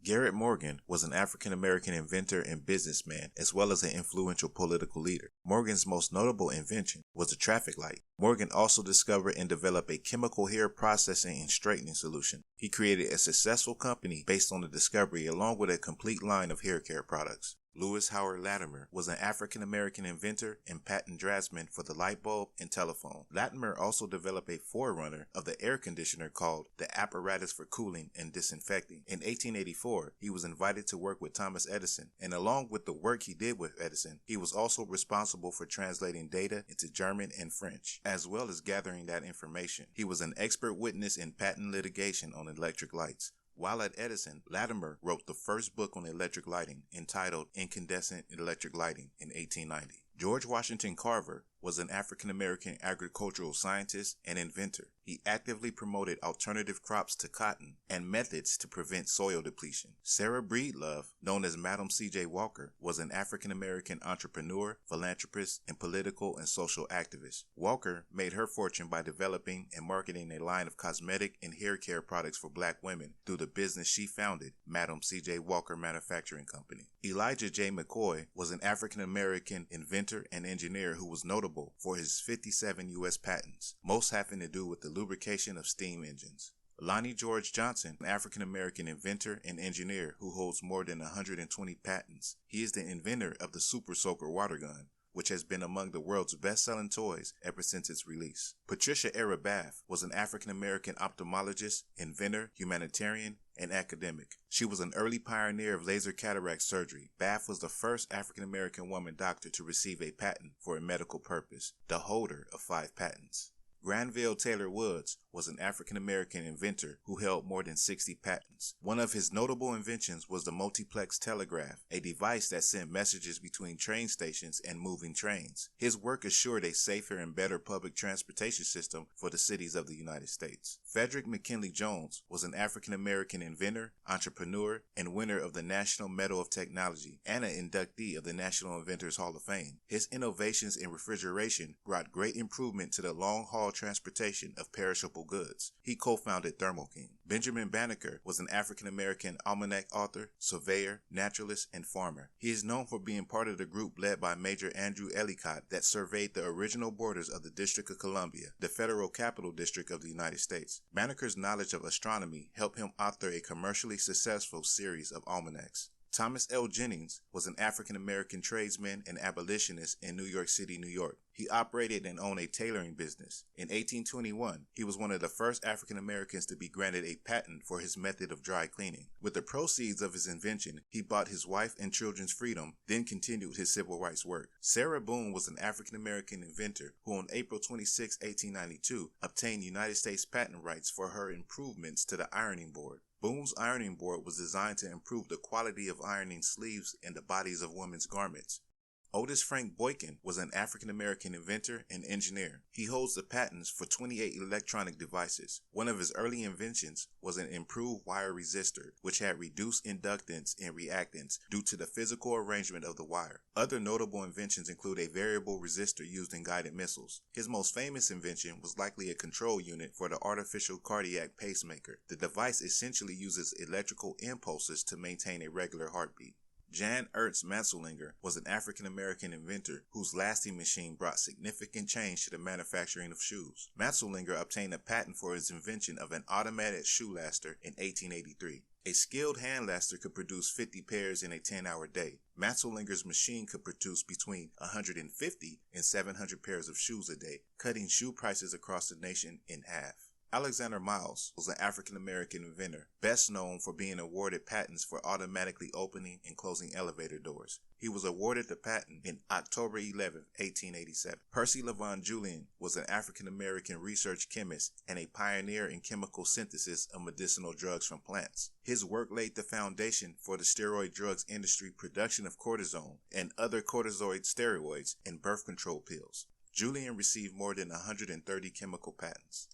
Garrett Morgan was an African-American inventor and businessman, as well as an influential political leader. Morgan's most notable invention was the traffic light. Morgan also discovered and developed a chemical hair processing and straightening solution. He created a successful company based on the discovery, along with a complete line of hair care products. Lewis Howard Latimer was an African-American inventor and patent draftsman for the light bulb and telephone. Latimer also developed a forerunner of the air conditioner called the apparatus for cooling and disinfecting. In 1884, he was invited to work with Thomas Edison, and along with the work he did with Edison, he was also responsible for translating data into German and French, as well as gathering that information. He was an expert witness in patent litigation on electric lights. While at Edison, Latimer wrote the first book on electric lighting, entitled Incandescent Electric Lighting, in 1890. George Washington Carver was an African-American agricultural scientist and inventor. He actively promoted alternative crops to cotton and methods to prevent soil depletion. Sarah Breedlove, known as Madam C.J. Walker, was an African-American entrepreneur, philanthropist, and political and social activist. Walker made her fortune by developing and marketing a line of cosmetic and hair care products for black women through the business she founded, Madam C.J. Walker Manufacturing Company. Elijah J. McCoy was an African-American inventor and engineer who was notable for his 57 U.S. patents, most having to do with the lubrication of steam engines. Lonnie George Johnson, an African-American inventor and engineer who holds more than 120 patents. He is the inventor of the Super Soaker water gun, which has been among the world's best-selling toys ever since its release. Patricia Era Bath was an African-American ophthalmologist, inventor, humanitarian, and academic. She was an early pioneer of laser cataract surgery. Bath was the first African-American woman doctor to receive a patent for a medical purpose, the holder of 5 patents. Granville Taylor Woods was an African-American inventor who held more than 60 patents. One of his notable inventions was the multiplex telegraph, a device that sent messages between train stations and moving trains. His work assured a safer and better public transportation system for the cities of the United States. Frederick McKinley Jones was an African-American inventor, entrepreneur, and winner of the National Medal of Technology and an inductee of the National Inventors Hall of Fame. His innovations in refrigeration brought great improvement to the long-haul transportation of perishable goods. He co-founded Thermo King. Benjamin Banneker was an African-American almanac author, surveyor, naturalist, and farmer. He is known for being part of the group led by Major Andrew Ellicott that surveyed the original borders of the District of Columbia, the federal capital district of the United States. Banneker's knowledge of astronomy helped him author a commercially successful series of almanacs. Thomas L. Jennings was an African-American tradesman and abolitionist in New York City, New York. He operated and owned a tailoring business. In 1821, he was one of the first African-Americans to be granted a patent for his method of dry cleaning. With the proceeds of his invention, he bought his wife and children's freedom, then continued his civil rights work. Sarah Boone was an African-American inventor who on April 26, 1892, obtained United States patent rights for her improvements to the ironing board. Boone's ironing board was designed to improve the quality of ironing sleeves and the bodies of women's garments. Otis Frank Boykin was an African-American inventor and engineer. He holds the patents for 28 electronic devices. One of his early inventions was an improved wire resistor, which had reduced inductance and reactance due to the physical arrangement of the wire. Other notable inventions include a variable resistor used in guided missiles. His most famous invention was likely a control unit for the artificial cardiac pacemaker. The device essentially uses electrical impulses to maintain a regular heartbeat. Jan Ernst Manseller was an African-American inventor whose lasting machine brought significant change to the manufacturing of shoes. Manseller obtained a patent for his invention of an automatic shoe laster in 1883. A skilled hand laster could produce 50 pairs in a 10-hour day. Manseller's machine could produce between 150 and 700 pairs of shoes a day, cutting shoe prices across the nation in half. Alexander Miles was an African-American inventor, best known for being awarded patents for automatically opening and closing elevator doors. He was awarded the patent in October 11, 1887. Percy LaVon Julian was an African-American research chemist and a pioneer in chemical synthesis of medicinal drugs from plants. His work laid the foundation for the steroid drugs industry production of cortisone and other cortisoid steroids and birth control pills. Julian received more than 130 chemical patents.